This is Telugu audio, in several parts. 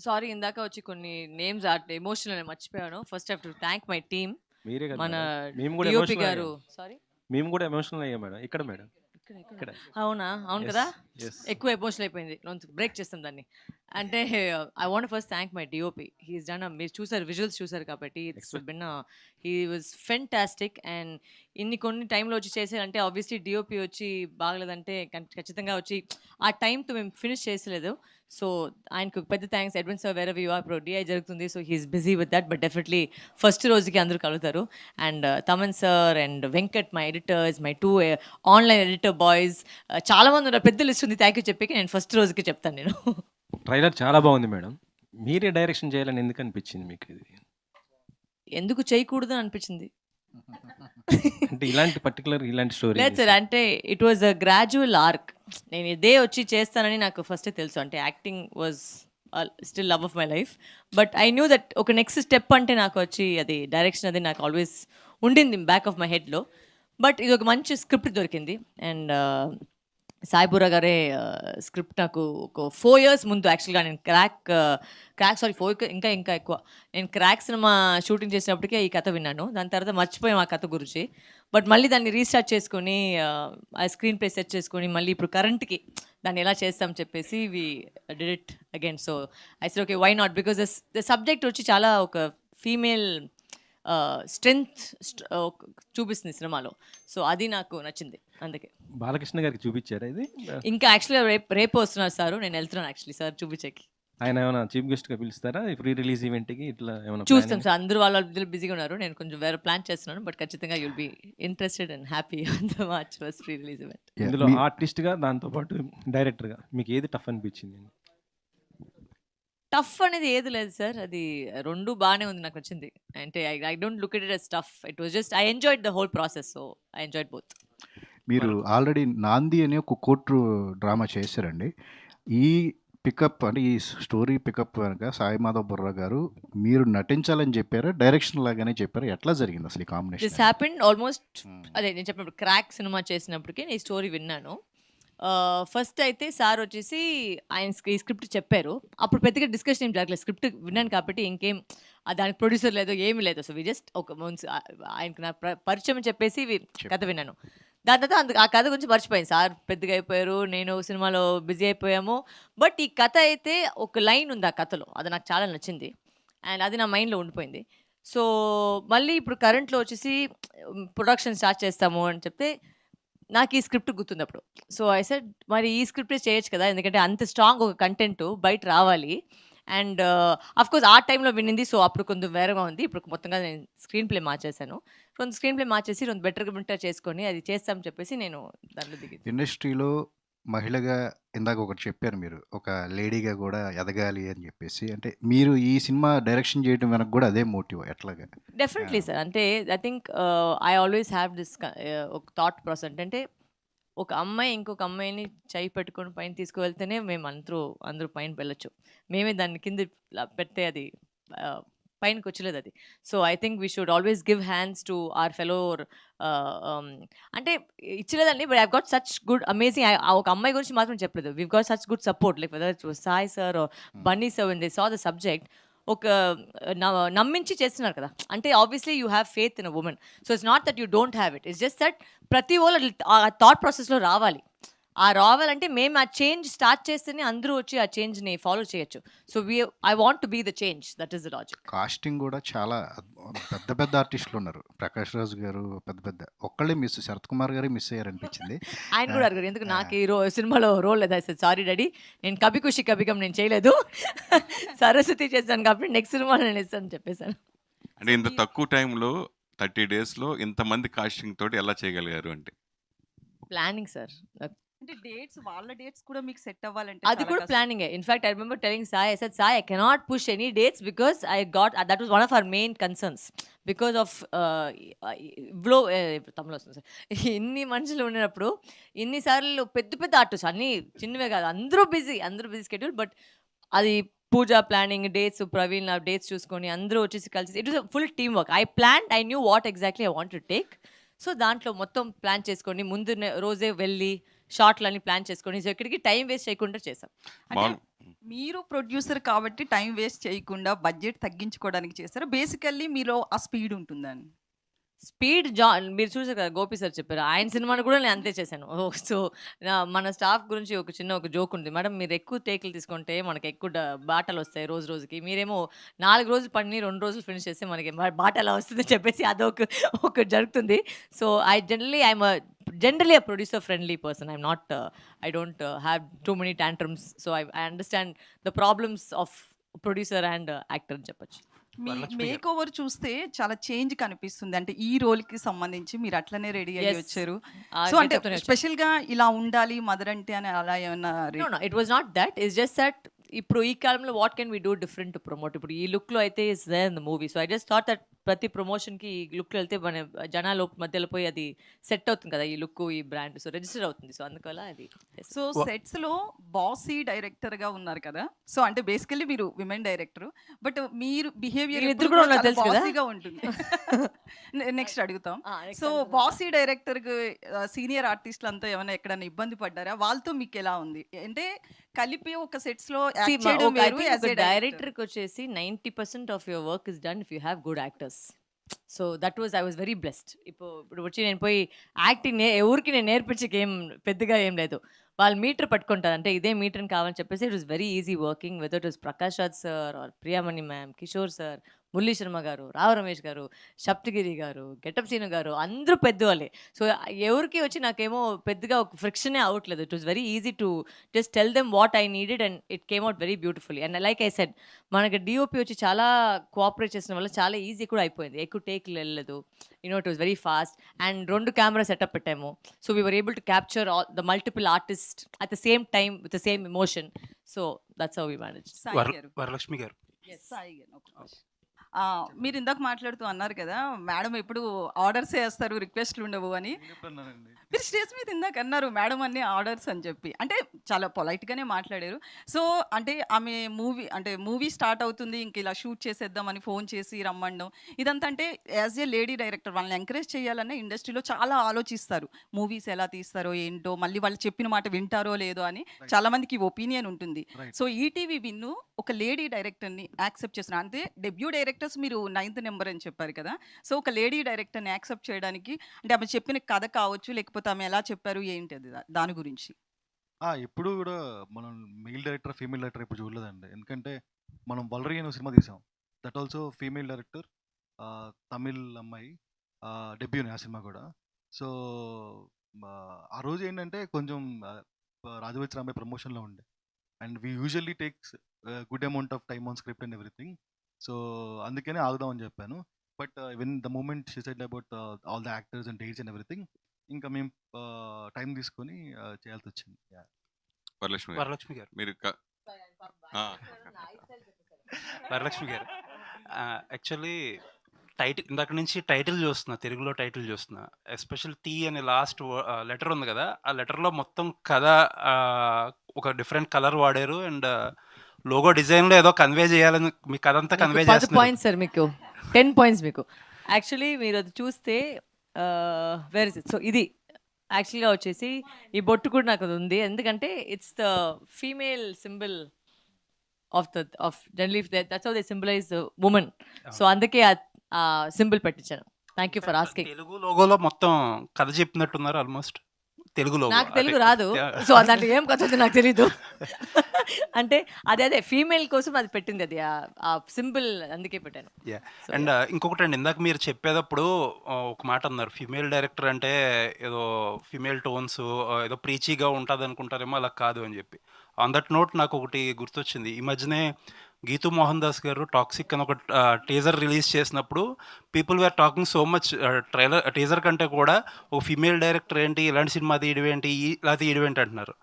సారీ ఇందాక వచ్చి కొన్ని నేమ్స్ ఎమోషనల్ మర్చిపోయాను. First have to thank my team. మీరే కదా మన మేడం. మేము కూడా డీఓపీ ఎమోషనల్ గారు అయ్యాం. సారీ మేము కూడా ఎమోషనల్ అయ్యాం మేడం. ఇక్కడ మేడం. ఇక్కడ. అవునా? అవును యెస్. కదా! యెస్. ఎక్కువ ఎమోషనల్ అయిపోయింది. బ్రేక్ చేస్తాం దాన్ని. అంటే I want first thank my DOP. He is done మీరు చూసారు విజువల్స్ చూసారు కాబట్టి it's expect been he was fantastic. And కొన్ని టైంలో వచ్చి చేసారంటే ఆబ్వియస్లీ డీఓపీ వచ్చి బాగలేదంటే ఖచ్చితంగా వచ్చి ఆ టైంతో మేము ఫినిష్ చేసలేదు. సో ఆయనకు పెద్ద thanks. Edwin sir wherever you are, ఇప్పుడు డిఐ జరుగుతుంది. So he is busy with that, but definitely first రోజుకి అందరూ కలుగుతారు. And Thaman sir and Venkat my editors, my 2 online editor boys, చాలా మంది ఉన్నారు. పెద్ద లిస్ట్ ఉంది. థ్యాంక్ యూ చెప్పి నేను ఫస్ట్ రోజుకి చెప్తాను నేను. ట్రైలర్ చాలా బాగుంది మేడం. మీరే డైరెక్షన్ చేయాలని ఎందుకు అనిపించింది మీకు ఇది? ఎందుకు చేయకూడదు అని అనిపించింది. అంటే ఇలాంటి స్టోరీ లేదు సార్, అంటే it was a gradual arc. నేను ఇదే వచ్చి చేస్తానని నాకు ఫస్టే తెలుసు. అంటే acting was still love of my life. But I knew that ఒక నెక్స్ట్ స్టెప్ అంటే నాకు వచ్చి అది డైరెక్షన్ అది నాకు ఆల్వేస్ ఉండింది బ్యాక్ ఆఫ్ మై హెడ్లో. బట్ ఇది ఒక మంచి స్క్రిప్ట్ దొరికింది. అండ్ సాయిబుర్రా గారే స్క్రిప్ట్ నాకు ఒక 4 years ముందు యాక్చువల్గా నేను క్రాక్ సారీ 4 ఇంకా ఎక్కువ. నేను క్రాక్ సినిమా షూటింగ్ చేసినప్పటికే ఈ కథ విన్నాను. దాని తర్వాత మర్చిపోయాం ఆ కథ గురించి. బట్ మళ్ళీ దాన్ని రీస్టార్ట్ చేసుకొని ఆ స్క్రీన్ ప్లే సెట్ చేసుకొని మళ్ళీ ఇప్పుడు కరెంట్కి దాన్ని ఎలా చేస్తాం చెప్పేసి we did it again. So I said okay, why not, because the subject వచ్చి చాలా ఒక ఫీమేల్ స్ట్రెంగ్త్ చూపిస్తుంది సినిమాలో. సో అది నాకు నచ్చింది. అందుకే బాలకృష్ణ గారికి చూపించారా ఇది? ఇంకా యాక్చువల్గా రేపు వస్తున్నారు సార్. నేను వెళ్తున్నాను యాక్చువల్లీ సార్ చూపించేకి. ఆయన ఏమైనా చీఫ్ గెస్ట్ గా పిలుస్తారా ప్రీ రిలీజ్ ఈవెంట్ కి? ఇట్లా ఏమైనా చూస్తాం సార్. అందరూ వాళ్ళ బిజీగా ఉన్నారు. నేను కొంచెం వేరే ప్లాన్ చేస్తున్నాను. బట్ ఖచ్చితంగా you'll be interested and happy on the March first pre release event. ఇందులో ఆర్టిస్ట్ గా దాంతో పాటు డైరెక్టర్ గా మీకు ఏది టఫ్ అనిపించింది? టఫ్ అనేది ఏది లేదు సార్. అది రెండు బాగానే ఉంది, నాకు నచ్చింది. అంటే I don't look it as tough. It was just I enjoyed the whole process. So I enjoyed both. మీరు ఆల్రెడీ నాంది అనే ఒక కోర్టు డ్రామా చేశారండి. ఈ పికప్ అంటే ఈ స్టోరీ పికప్ కనుక సాయి మాధవ్ బుర్రా గారు మీరు నటించాలని చెప్పారా, డైరెక్షన్ లాగానే చెప్పారా, ఎట్లా జరిగింది అసలు ఈ దిస్ కాంబినేషన్? హ్యాపెండ్ ఆల్మోస్ట్ అదే నేను చెప్పినప్పుడు క్రాక్ సినిమా చేసినప్పటికే నేను ఈ స్టోరీ విన్నాను. ఫస్ట్ అయితే సార్ వచ్చేసి ఆయన ఈ స్క్రిప్ట్ చెప్పారు. అప్పుడు పెద్దగా డిస్కషన్ ఏం జరగలేదు. స్క్రిప్ట్ విన్నాను కాబట్టి ఇంకేం దానికి ప్రొడ్యూసర్ లేదు, ఏమీ లేదు. సో వి జస్ట్ ఒక ఆయనకు నా పరిచయం చెప్పేసి కథ విన్నాను. దాని తర్వాత ఆ కథ గురించి మర్చిపోయింది. సార్ పెద్దగా అయిపోయారు, నేను సినిమాలో బిజీ అయిపోయాము. బట్ ఈ కథ అయితే ఒక లైన్ ఉంది ఆ కథలో, అది నాకు చాలా నచ్చింది. అండ్ అది నా మైండ్లో ఉండిపోయింది. సో మళ్ళీ ఇప్పుడు కరెంట్లో వచ్చేసి ప్రొడక్షన్ స్టార్ట్ చేస్తాము అని చెప్తే నాకు ఈ స్క్రిప్ట్ గుర్తుంది అప్పుడు. సో ఐ సెడ్ మరి ఈ స్క్రిప్టే చేయొచ్చు కదా, ఎందుకంటే అంత స్ట్రాంగ్ ఒక కంటెంట్ బయట రావాలి. అండ్ కోర్స్ ఆ టైంలో వినింది. సో అప్పుడు కొంచెం వేరేగా ఉంది. ఇప్పుడు మొత్తంగా నేను స్క్రీన్ ప్లే మార్చేశాను. కొంచెం స్క్రీన్ ప్లే మార్చేసి కొంచెం బెటర్ చేసుకొని అది చేస్తామని చెప్పేసి నేను దాంట్లో దిగి ఇండస్ట్రీలో మహిళగా ఇందాక ఒకటి చెప్పారు మీరు, ఒక లేడీగా కూడా ఎదగాలి అని చెప్పేసి. అంటే మీరు ఈ సినిమా డైరెక్షన్ చేయడం వెనక కూడా అదే మోటివ్ ఎట్లాగా? Definitely sir. అంటే I think I always have this ఒక థాట్ ప్రాసెస్. అంటే ఒక అమ్మాయి ఇంకొక అమ్మాయిని చేయి పెట్టుకొని పైన తీసుకువెళ్తేనే మేము అందరూ పైన వెళ్ళొచ్చు. మేమే దాన్ని కింద పెడితే అది పైనకి వచ్చలేదు అది. So I think we should always give hands to our fellow. అంటే ఇచ్చలేదండి, but I got such good amazing. ఒక అమ్మాయి గురించి మాత్రం చెప్పలేదు. We got such good support, like whether it was Sai sir Bunny sir when they saw the subject. ఒక నమ్మించి చేస్తున్నారు కదా. అంటే obviously you have faith in a women. So it's not that you don't have it. It's just that ప్రతి వాళ్ళు ఆ థాట్ ప్రాసెస్లో రావాలంటే మేము ఆ చేంజ్ స్టార్ట్ చేస్తేనే అందరూ వచ్చి ఆ చేంజ్ని ఫాలో చేయొచ్చు. So I want to be the change, that is the logic. Casting కూడా చాలా పెద్ద పెద్ద ఆర్టిస్టులు ఉన్నారు. ప్రకాష్ రాజ్ గారు పెద్ద ఒక్కళ్ళే మిస్, శరత్ కుమార్ గారే మిస్ అయ్యారు అనిపించింది. ఆయన కూడా అడిగారు ఎందుకు నాకు ఈ సినిమాలో రోల్ లేదా. సారీ డాడీ, నేను కభి ఖుషి కభి గమ్ నేను చేయలేదు, సరస్వతి చేశాను కాబట్టి నెక్స్ట్ సినిమాలో నేను ఇస్తాను చెప్పేశాను. అంటే ఇంత తక్కువ టైంలో 30 daysలో ఇంతమంది కాస్టింగ్ తోటి ఎలా చేయగలిగారు అంటే? Planning sir. అంటే వాళ్ళ డేట్స్ కూడా మీకు సెట్ అవ్వాలంటే అది కూడా planning. In fact I remember telling Sai, I said Sai I cannot push any dates because I got that was one of our main concerns because of ఇవ్లో తమిళ వస్తుంది సార్. ఇన్ని మనుషులు ఉండినప్పుడు ఇన్నిసార్లు పెద్ద ఆర్టిస్ట్ అన్నీ చిన్నవే కాదు, అందరూ బిజీ స్కెడ్యూల్. బట్ అది పూజ ప్లానింగ్, డేట్స్, ప్రవీణ్ నా డేట్స్ చూసుకొని అందరూ వచ్చేసి కలిసి it was full team work. I knew what exactly I want to take. So దాంట్లో మొత్తం ప్లాన్ చేసుకొని ముందు రోజే వెళ్ళి షార్ట్‌లన్నీ ప్లాన్ చేసుకొని సో ఎక్కడికి టైం వేస్ట్ చేయకుండా చేసాం. అంటే మామూలు మీరు ప్రొడ్యూసర్ కాబట్టి టైం వేస్ట్ చేయకుండా బడ్జెట్ తగ్గించుకోవడానికి చేశారు. బేసికల్లీ మీలో ఆ స్పీడ్ ఉంటుందని. స్పీడ్ మీరు చూసారు కదా! గోపి సార్ చెప్పారు. ఆయన సినిమాను కూడా నేను అంతే చేశాను. సో, మన స్టాఫ్ గురించి ఒక జోక్ ఉంది. మేడం మీరు ఎక్కువ టేకులు తీసుకుంటే మనకు ఎక్కువ బాటలొస్తాయి రోజు రోజుకి. మీరేమో 4 రోజులు పని 2 రోజులు ఫినిష్ చేస్తే మనకి బాట ఎలా వస్తుందని చెప్పేసి ఒకటి జరుగుతుంది. So, generally producer friendly person. I don't have too many tantrums. So, I understand the problems of producer and actor అని చెప్పొచ్చు. మీ వరలక్ష్మి గారు. మేక్ ఓవర్ చూస్తే చాలా చేంజ్ కనిపిస్తుంది. అంటే ఈ రోల్‌కి సంబంధించి మీరు అట్లనే రెడీ అయ్యి యెస్. వచ్చారు. ఆ సో అంటే గెటప్‌తోనే వచ్చాను. స్పెషల్‌గా ఇలా ఉండాలి మదర్ అంటే అని అలా ఏమన్నా no, it was not that. It's just that ఇప్పుడు ఈ కాలంలో what can we do different to promote. ఇప్పుడు ఈ లుక్లో అయితే is there in the movie. So I just thought that ప్రతి ప్రమోషన్కి ఈ లుక్లో వెళ్తే మన జనాల మధ్యలో పోయి అది సెట్ అవుతుంది కదా, ఈ లుక్ ఈ బ్రాండ్. సో రిజిస్టర్ అవుతుంది. సో అందువల్ల అది yes. సో సెట్స్‌లో బాసీ డైరెక్టర్‌గా ఉన్నారు కదా! సో అంటే బేసికల్లీ మీరు విమెన్ డైరెక్టర్. బట్ మీరు బిహేవియర్ వీళ్ళిద్దరు కూడా ఉన్నారు తెలుసు కదా? బాసీగా ఉంటుంది. నెక్స్ట్ అడుగుతాం. Ah, next సో అడుగుదాం. బాసీ డైరెక్టర్‌కి సీనియర్ ఆర్టిస్టులంతా ఏమైనా ఎక్కడైనా ఇబ్బంది పడ్డారా? వాళ్ళతో మీకు ఎలా ఉంది? అంటే కలిపి ఒక సెట్స్‌లో See, యాక్ట్ చేయడం వేరు యాజ్ ఏ డైరెక్టర్. డైరెక్టర్కి వచ్చేసి 90% of your work is done if you have good actors. So that was I was very blessed. ఇప్పుడు వచ్చి నేను పోయి యాక్టింగ్ ఎవరికి నేను నేర్పించక పెద్దగా ఏం లేదు. వాళ్ళు మీటర్ పట్టుకుంటారు, అంటే ఇదే మీటర్ కావాలని చెప్పేసి it was very easy working whether it was Prakash Raj sir or Priyamani ma'am, Kishore sir, Murali Sharma garu, Rao Ramesh గారు, సప్తగిరి గారు, గెటప్ సీను గారు, అందరూ పెద్దవాళ్ళే. సో ఎవరికి వచ్చి నాకేమో పెద్దగా ఒక ఫ్రిక్షనే అవ్వట్లేదు. It was very easy to just tell them what I needed and it came out very beautifully. And like I said, మనకి డిఓపి వచ్చి చాలా కోఆపరేట్ చేసిన వల్ల చాలా ఈజీ కూడా అయిపోయింది. ఎక్కువ టేక్లు వెళ్ళలేదు. It was very fast. And 2 camera setup పెట్టాము. So we were able to capture all the multiple artist at the same time with the same emotion. So that's how we manage. Sai గారు. వరలక్ష్మి గారు. సాయి గారు ఒక నిమిషం. మీరు ఇందాక మాట్లాడుతూ అన్నారు కదా, మేడం ఎప్పుడు ఆర్డర్స్ వేస్తారు, రిక్వెస్ట్లు ఉండవు అని. మీరు స్టేజ్ మీద ఇందాక అన్నారు మేడం అన్ని ఆర్డర్స్ అని చెప్పి. అంటే చాలా పొలైట్గానే మాట్లాడారు. సో అంటే ఆమె మూవీ స్టార్ట్ అవుతుంది, ఇంక ఇలా షూట్ చేసేద్దామని ఫోన్ చేసి రమ్మండం ఇదంతా. అంటే యాజ్ ఏ లేడీ డైరెక్టర్ వాళ్ళని ఎంకరేజ్ చేయాలనే ఇండస్ట్రీలో చాలా ఆలోచిస్తారు. మూవీస్ ఎలా తీస్తారో ఏంటో, మళ్ళీ వాళ్ళు చెప్పిన మాట వింటారో లేదో అని చాలా మందికి ఒపీనియన్ ఉంటుంది. సో ఈటీవీ విన్ను ఒక లేడీ డైరెక్టర్ని యాక్సెప్ట్ చేస్తున్నారు. అంటే డెబ్యూ డైరెక్టర్స్ మీరు 9th నెంబర్ అని చెప్పారు కదా. సో ఒక లేడీ డైరెక్టర్ని యాక్సెప్ట్ చేయడానికి అంటే ఆమె చెప్పిన కథ కావచ్చు, లేకపోతే ఆమె ఎలా చెప్పారు ఏంటి అది దాని గురించి. ఎప్పుడు కూడా మనం మెయిల్ డైరెక్టర్ ఫీమేల్ డైరెక్టర్ ఇప్పుడు చూడలేదండి. ఎందుకంటే మనం వలరీ అనే సినిమా తీసాం, that also female director, Tamil అమ్మాయి, డెబ్యూనే ఆ సినిమా కూడా. సో ఆ రోజు ఏంటంటే కొంచెం రాజవచ్చి రామయ్య ప్రమోషన్లో ఉండే, and we usually takes good amount of time on script and everything. So అందుకనే ఆగుదామని చెప్పాను. But when the moment she said about all the actors and dates and everything, ఇంకా మేము టైం తీసుకొని చేయాల్సి వచ్చింది. వరలక్ష్మి గారు, వరలక్ష్మి గారు. మీరు వరలక్ష్మి గారు. యాక్చువల్లీ ఇందాక నుంచి టైటిల్ చూస్తున్నా, తెలుగులో టైటిల్ చూస్తున్నా. ఎస్పెషల్ టీ అనే లాస్ట్ లెటర్ ఉంది కదా, ఆ లెటర్లో మొత్తం కథ ఒక డిఫరెంట్ కలర్ వాడారు. అండ్ లోగో డిజైన్లో ఏదో కన్వే చేయాలని మీ కథ అంతా కన్వే 10 చేస్తున్నారు. పాయింట్స్ సార్, మీకు 10 పాయింట్స్ మీకు. యాక్చువల్లీ మీరు అది చూస్తే వేర్ ఇస్ ఇట్. సో ఇది యాక్చువల్గా వచ్చేసి ఈ బొట్టు కూడా నాకు అది ఉంది, ఎందుకంటే it's the female symbol of generally that's how they symbolize women. So అందుకే ఆ సింబల్ పెట్టించాను. Thank you for asking. Telugu లోగోలో మొత్తం కథ చెప్పినట్టున్నారు ఆల్మోస్ట్. తెలుగు లోగో నాకు తెలుగు రాదు, సో దాంట్లో ఏం కథ ఉంది నాకు తెలీదు. అంటే అదే ఫీమేల్ కోసం అది పెట్టింది, అది ఆ సింబల్ అందుకే పెట్టాను. So, అండ్ ఇంకొకటి అండి, ఇందాక మీరు చెప్పేటప్పుడు ఒక మాట అన్నారు, ఫీమేల్ డైరెక్టర్ అంటే ఏదో ఫీమేల్ టోన్స్ ఏదో ప్రీచీగా ఉంటుంది అనుకుంటారేమో, అలా కాదు అని చెప్పి. ఆన్ దట్ నోట్ నాకు ఒకటి గుర్తొచ్చింది. ఈ మధ్యనే గీతూ మోహన్ దాస్ గారు టాక్సిక్ అని ఒక టీజర్ రిలీజ్ చేసినప్పుడు people were talking so much, teaser కంటే కూడా ఒక ఫీమేల్ డైరెక్టర్ ఏంటి, ఇలాంటి సినిమా తీయడం ఏంటి, ఇలా తీయడం ఏంటి అంటున్నారు.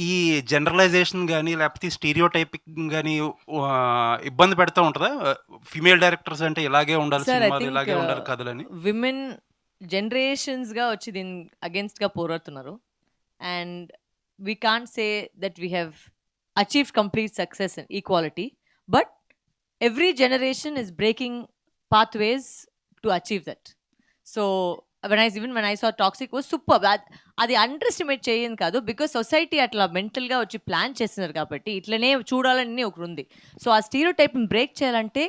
ఈ జనరలైజేషన్ కానీ లేకపోతే స్టీరియో టైపింగ్ కానీ ఇబ్బంది పెడతా ఉంటుందా? ఫీమేల్ డైరెక్టర్స్ అంటే ఇలాగే ఉండాలి, Sir, I సినిమాలు think, ఇలాగే ఉండాలి కథలని. విమెన్ జనరేషన్స్గా వచ్చి దీని అగేన్స్ట్గా పోరాడుతున్నారు. And we can't say that we have achieved complete success in equality, but every generation is breaking pathways to achieve that. So when I saw toxic was super. అది అండర్ ఎస్టిమేట్ చేయను కాదు, బికాస్ సొసైటీ అట్లా మెంటల్గా వచ్చి ప్లాన్ చేస్తున్నారు కాబట్టి ఇట్లనే చూడాలని ఒకటి ఉంది. సో ఆ స్టీరియో టైప్ని బ్రేక్ చేయాలంటే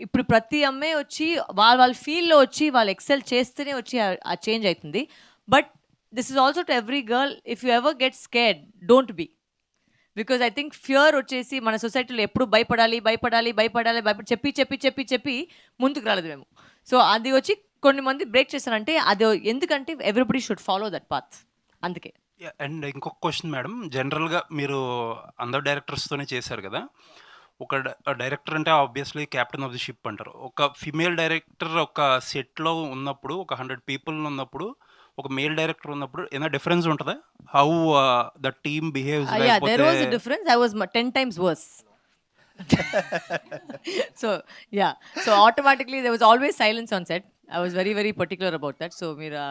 ఇప్పుడు ప్రతి అమ్మాయి వచ్చి వాళ్ళ ఫీల్డ్లో వచ్చి వాళ్ళు ఎక్సెల్ చేస్తేనే వచ్చి ఆ చేంజ్ అవుతుంది. But this is also to every girl, if you ever get scared, don't be. Because I think fear వచ్చేసి మన సొసైటీలో ఎప్పుడు భయపడాలి చెప్పి చెప్పి చెప్పి చెప్పి ముందుకు రాలేదు మేము. సో అది వచ్చి కొన్ని మంది బ్రేక్ చేస్తారంటే అది ఎందుకంటే everybody should follow that path, అందుకే. అండ్ ఇంకొక క్వశ్చన్ మేడం, జనరల్గా మీరు అందరు డైరెక్టర్స్తోనే చేశారు కదా, ఒక డైరెక్టర్ అంటే obviously captain of the ship అంటారు. ఒక ఫిమేల్ డైరెక్టర్ ఒక సెట్లో ఉన్నప్పుడు, ఒక 100 పీపుల్ ఉన్నప్పుడు, ఒక మేల్ డైరెక్టర్ ఉన్నప్పుడు ఏమైనా డిఫరెన్స్ ఉంటుందా? How the team behaves? Yeah, there was a difference. I was 10 times worse. So automatically there was always silence on set. I was very very particular about that. So మీరు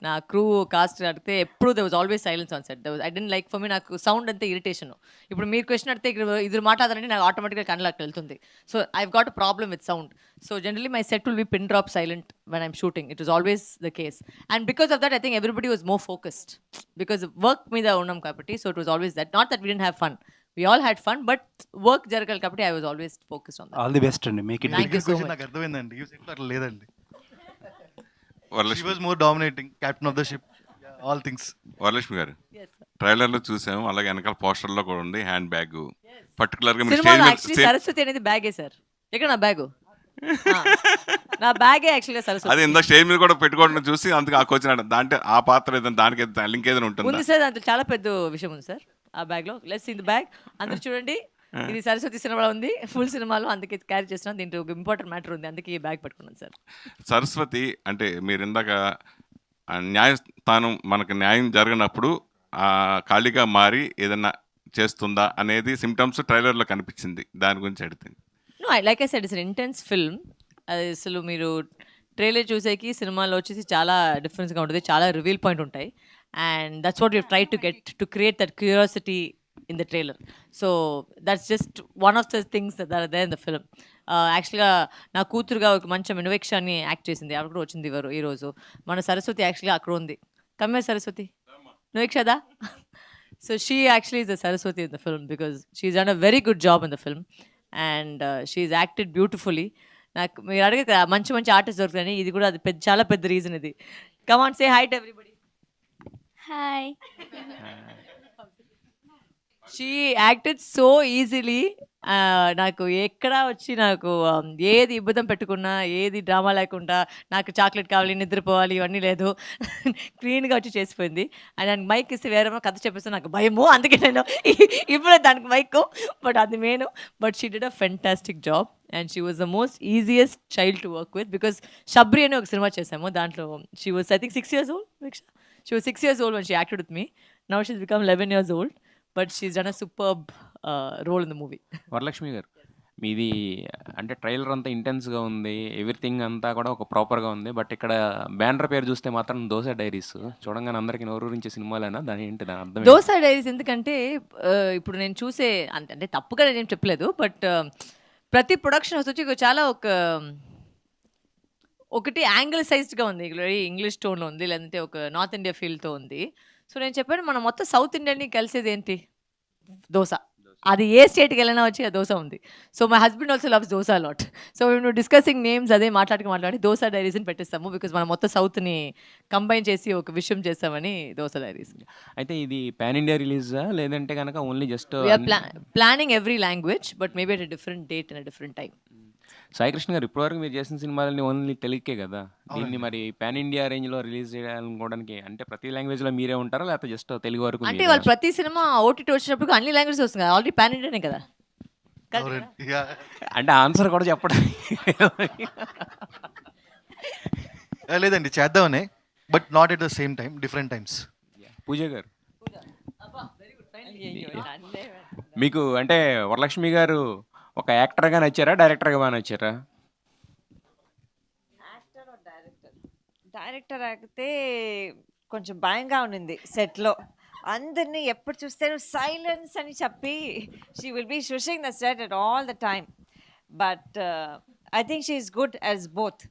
నా క్రూ కాస్ట్ అడిగితే ఎప్పుడు there was always silence on set. I didn't like, for me నాకు సౌండ్ అంతే ఇరిటేషన్. ఇప్పుడు మీరు క్వశ్చన్ అడిగితే ఇద్దరు మాట్లాడారంటే నాకు ఆటోమేటిక్గా కళ్ళకి వెళ్తుంది. So I've got a problem with sound. So generally my set will be pin drop silent when I'm shooting. It was always the case. And because of that I think everybody was more focused. Because work మీద ఉన్నాం కాబట్టి, so it was always that. Not that we didn't have fun. We all had fun, but work జరగాలి కాబట్టి I was always focused on that. All the best అండి, make it. Thank you so much. నాకు అర్థమైందండి, ఈ సెట్లో అట్లా లేదండి. She Varalakshmi was more dominating, captain of the ship, all things. Varalakshmi గారు, Yes, sir. ట్రైలర్లో చూసాము, అలాగే వెనకాల పోస్టర్లో కూడా ఉంది హ్యాండ్ బ్యాగ్. పర్టికులర్గా మీరు సినిమాలో స్టేజ్ యాక్చువల్లీ మీద సరస్వతి అనేది బ్యాగే సార్. ఎక్కడ నా బ్యాగు? నా బ్యాగే యాక్చువల్గా సరస్వతి. అది ఇంత స్టేజ్ మీద కూడా పెట్టుకోవడం చూసి అందుకు ఆ క్వశ్చన్, దాంట్లో ఆ పాత్ర ఏదైనా దానికి లింక్ ఏదైనా ఉంది ఉంటుందా? సార్, దాంట్లో చాలా పెద్ద విషయం ఉంది సార్ ఆ బ్యాగ్లో. Let's in the bag. అందరూ చూడండి, ఇది సరస్వతి సినిమాలో ఉంది, ఫుల్ సినిమాలో, అందుకే క్యారీ చేస్తున్నాను. దీంట్లో ఒక ఇంపార్టెంట్ మ్యాటర్ ఉంది, అందుకే ఈ బ్యాగ్ పట్టుకున్నాను సార్. సరస్వతి అంటే మీరు ఇందాక న్యాయస్థానం మనకు న్యాయం జరిగినప్పుడు ఖాళీగా మారి ఏదన్నా చేస్తుందా అనేది సిమ్టమ్స్ ట్రైలర్లో కనిపించింది, దాని గురించి అడిగింది. No, like I said, it's intense film. అది అసలు మీరు ట్రైలర్ చూసేకి సినిమాలో వచ్చేసి చాలా డిఫరెన్స్గా ఉంటుంది, చాలా రివీల్ పాయింట్ ఉంటాయి. And that's what you try to get to create that curiosity in the trailer. So that's just one of the things that are there in the film. యాక్చువల్గా నా కూతురుగా ఒక మంచి ఇన్వెక్షన్ని యాక్ట్ చేసింది, ఆవిడ కూడా వచ్చింది ఈరోజు. మన సరస్వతి యాక్చువల్గా అక్కడ ఉంది. కమ్మే సరస్వతి, నువ్వేక్షదా? So she actually is the Saraswati in the film because she's done a very good job in the film and she's acted beautifully. నాకు మీరు అడిగితే మంచి మంచి ఆర్టిస్ట్ దొరుకుతాయని, ఇది కూడా అది చాలా పెద్ద రీజన్. ఇది come on, say high to everybody. Hi. She acted so easily. నాకు ఎక్కడ వచ్చి నాకు ఏది ఇబ్బంది పెట్టుకున్నా, ఏది డ్రామా లేకుండా, నాకు చాక్లెట్ కావాలి, నిద్రపోవాలి, ఇవన్నీ లేదు, క్లీన్గా వచ్చి చేసిపోయింది. అండ్ దానికి మైక్ ఇస్తే వేరేమో కథ చెప్పేస్తే నాకు భయము, అందుకే నేను ఇప్పుడు దానికి మైక్, బట్ అది main. But she did a fantastic job and she was the most easiest child to work with. Because Shabri అని ఒక సినిమా చేసాము, దాంట్లో she was I think 6 years old. She was 6 years old when she acted with me. Now she's become 11 years old. But she's done a superb role in the movie. Varalakshmi గారు, మీది అంటే ట్రైలర్ అంతా ఇంటెన్స్గా ఉంది, ఎవ్రీథింగ్ అంతా కూడా ఒక ప్రాపర్గా ఉంది. బట్ ఇక్కడ బ్యానర్ పేరు చూస్తే మాత్రం దోస డైరీస్ చూడంగానే అందరికీ నోరూరించే సినిమాలేనా? దాని ఏంటి దాని అర్థం? దోస డైరీస్ ఎందుకంటే ఇప్పుడు నేను చూసే అంటే తప్పుగా నేను చెప్పలేదు, బట్ ప్రతి ప్రొడక్షన్ హౌస్ వచ్చి చాలా ఒకటి యాంగ్లిసైజ్డ్గా ఉంది, ఇంగ్లీష్ టోన్లో ఉంది, లేదంటే ఒక నార్త్ ఇండియా ఫీల్తో ఉంది. సో నేను చెప్పాను, మనం మొత్తం సౌత్ ఇండియన్ని కలిసేది ఏంటి? దోశ. అది ఏ స్టేట్కి వెళ్ళినా వచ్చి ఆ దోశ ఉంది. So my husband also loves dosa lot. So మేము డిస్కసింగ్ నేమ్స్ అదే మాట్లాడి దోశ డైరీస్ని పెట్టేస్తాము, బికాజ్ మనం మొత్తం సౌత్ని కంబైన్ చేసి ఒక విషయం చేస్తామని దోశ డైరీస్. అయితే ఇది పాన్ ఇండియా రిలీజా లేదంటే కనుక only just planning every language, but maybe at different date and different time. Saikrishna గారు, ఇప్పటివరకు మీరు చేసిన సినిమాలన్నీ ఓన్లీ తెలుగుకే కదా, దీన్ని మరి పాన్ ఇండియా రేంజ్లో రిలీజ్ చేయాలనుకోవడానికి అంటే ప్రతి లాంగ్వేజ్లో మీరే ఉంటారా, లేకపోతే జస్ట్ తెలుగు వరకు? అంటే వాళ్ళు ప్రతి సినిమా ఓటీటీ వచ్చినప్పుడు అన్ని లాంగ్వేజెస్ వస్తుంది కదా, ఆల్రెడీ పాన్ ఇండియానే కదా. అంటే ఆన్సర్ కూడా చెప్పడం లేదండి, చేద్దామనే, but not at the same time, different times. Pooja garu, మీకు అంటే వరలక్ష్మి గారు ఒక యాక్టర్గా నచ్చారా, డైరెక్టర్గా బాగా నచ్చారా? డైరెక్టర్ అయితే కొంచెం భయంగా ఉండింది సెట్లో. అందరినీ ఎప్పుడు చూస్తే సైలెన్స్ అని చెప్పి she will be shushing the set at all the time. But I think she is good as both.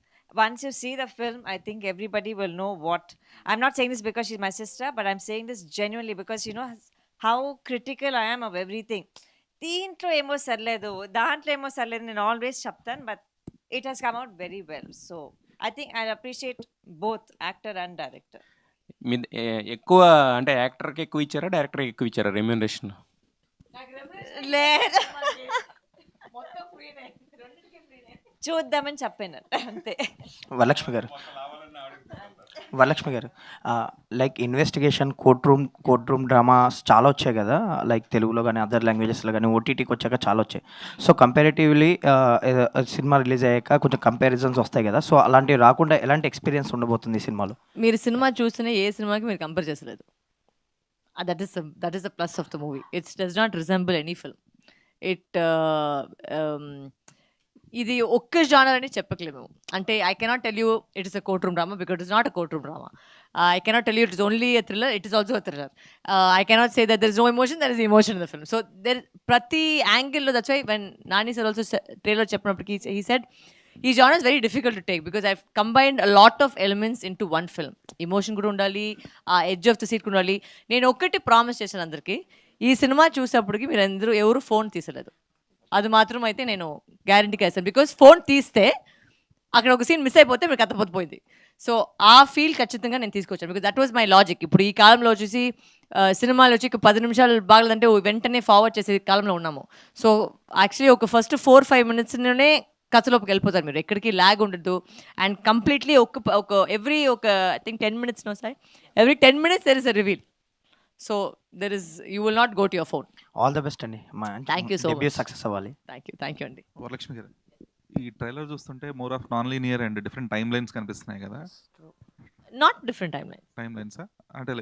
once you see the film, I think everybody will know what. I'm not saying this because she's my sister, but I'm saying this genuinely because you know how critical I am of everything. దీంట్లో ఏమో సర్లేదు, దాంట్లో ఏమో సర్లేదు, నేను ఆల్వేస్ చెప్తాను, but it has come out very well. So I think I appreciate both actor and director. మీ ఎక్కువ అంటే యాక్టర్కి ఎక్కువ ఇచ్చారా, డైరెక్టర్కి ఎక్కువ ఇచ్చారా రెమ్యూనరేషన్? లేదు, చూద్దామని చెప్పాను అంతే. వరలక్ష్మి గారు like investigation court room dramas చాలా వచ్చాయి కదా, లైక్ తెలుగులో కానీ అదర్ లాంగ్వేజెస్లో కానీ ఓటీటీకి వచ్చాక చాలా వచ్చాయి. సో కంపారిటివ్లీ సినిమా రిలీజ్ అయ్యాక కొంచెం కంపారిజన్స్ వస్తాయి కదా, సో అలాంటివి రాకుండా ఎలాంటి ఎక్స్పీరియన్స్ ఉండబోతుంది ఈ సినిమాలో? మీరు సినిమా చూస్తేనే ఏ సినిమాకి మీరు కంపేర్ చేసలేదు. That is the plus of the movie. It's does not resemble any film. ఇది ఒక్క జానర్ అని చెప్పట్లేదు. అంటే I cannot tell you it is a court room drama because it's not a court room drama. I cannot tell you it is only a thriller, it is also a thriller. I cannot say that there is no emotion, there is emotion in the film. So ప్రతి యాంగిల్లో, that's why when Nani sir also trailer చెప్పినప్పటికీ హీ సెడ్ ఈ genre is very difficult to take because I combined a lot of elements into one film. Emotion కూడా ఉండాలి, ఆ ఎడ్జ్ ఆఫ్ ద సీట్ కూడా ఉండాలి. నేను ఒక్కటి ప్రామిస్ చేశాను అందరికీ, ఈ సినిమా చూసేప్పటికి మీరు అందరూ ఎవరు ఫోన్ తీసలేదు. అది మాత్రం అయితే నేను గ్యారంటీగా వేస్తాను. బికాస్ ఫోన్ తీస్తే అక్కడ ఒక సీన్ మిస్ అయిపోతే మీకు అర్థపోతుంది. సో ఆ ఫీల్ ఖచ్చితంగా నేను తీసుకొచ్చాను because that was my logic. ఇప్పుడు ఈ కాలంలో వచ్చేసి సినిమాలు వచ్చి 10 నిమిషాలు బాగలేదంటే వెంటనే ఫార్వర్డ్ చేసే కాలంలో ఉన్నాము. సో యాక్చువల్లీ ఒక ఫస్ట్ 4-5 మినిట్స్లోనే కథలోకి వెళ్ళిపోతారు మీరు, ఎక్కడికి ల్యాగ్ ఉండదు. And completely I think 10 minutes every 10 minutes there is a reveal. So you will not go to your phone. All the best అండి. Thank you so much. Success అవ్వాలి. థ్యాంక్ యూ అండి. వరలక్ష్మి గారు, ఈ ట్రైలర్ చూస్తుంటే more of non linear and different time lines కనిపిస్తున్నాయి కదా. నాట్ డిఫరెంట్ టైమ్ లైన్సా అంటే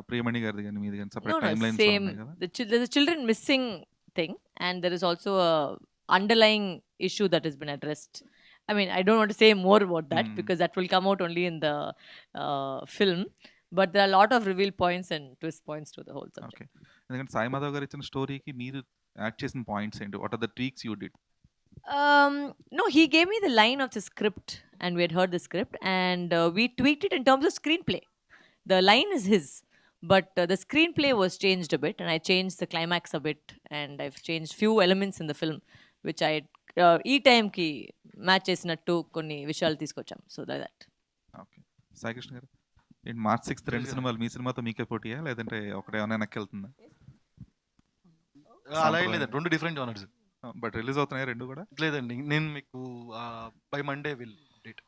ప్రియమణి గారిది కానీ మీది కానీ No, separate no, time lines same. ఉన్నాయి కదా. There's a children missing thing, and there is also a underlying issue that has been addressed. I mean, I don't want to say more about that because that will come out only in the film. But there are a lot of reveal points and twist points to the whole subject. Okay, ఎందుకంటే సాయి మాధవ్ గారు ఇచ్చిన స్టోరీకి మీరు యాడ్ చేసిన పాయింట్స్ ఏంటి? What are the tweaks you did? No, he gave me the line of the script, and we had heard the script, and we tweaked it in terms of screenplay. The line is his, but the screenplay was changed a bit, and I changed the climax a bit, and I've changed few elements in the film, which I ఈ టైంకి మ్యాచ్ చేసినట్టు కొన్ని విషయాలు తీసుకొచ్చాం. So that. Okay, Sai Krishna గారు, ఏంటి March 6th 2 సినిమాలు మీ సినిమాతో మీకే పోటీయా లేదంటే ఒకటే ఏమైనా వెనక్కి వెళ్తుందా? అలా ఏం లేదండి, 2 డిఫరెంట్ జానర్స్. బట్ రిలీజ్ అవుతున్నాయి 2 కూడా? లేదండి, నేను మీకు by Monday will date.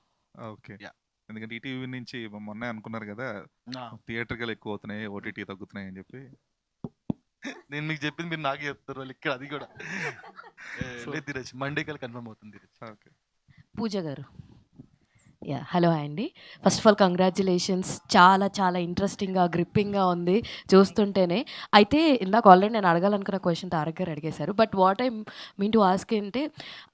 Okay, Yeah. ఎందుకంటే ఈటీవీ నుంచి మొన్నే అనుకున్నారు కదా థియేటర్కి ఎక్కువ అవుతున్నాయి, ఓటీటీ తగ్గుతున్నాయి అని చెప్పి. నేను మీకు చెప్పింది మీరు నాకే చెప్తారు వాళ్ళు ఇక్కడ, అది కూడా లేదు ధీరజ్, మండే కల్లా కన్ఫర్మ్ అవుతుంది ధీరజ్. ఓకే, పూజ గారు. హలో అండి. First of all congratulations. చాలా చాలా ఇంట్రెస్టింగ్గా గ్రిప్పింగ్గా ఉంది చూస్తుంటేనే. అయితే ఇందాక ఆల్రెడీ నేను అడగాలనుకున్న క్వశ్చన్ తారక్ గారు అడిగేశారు. But what I mean to ask అంటే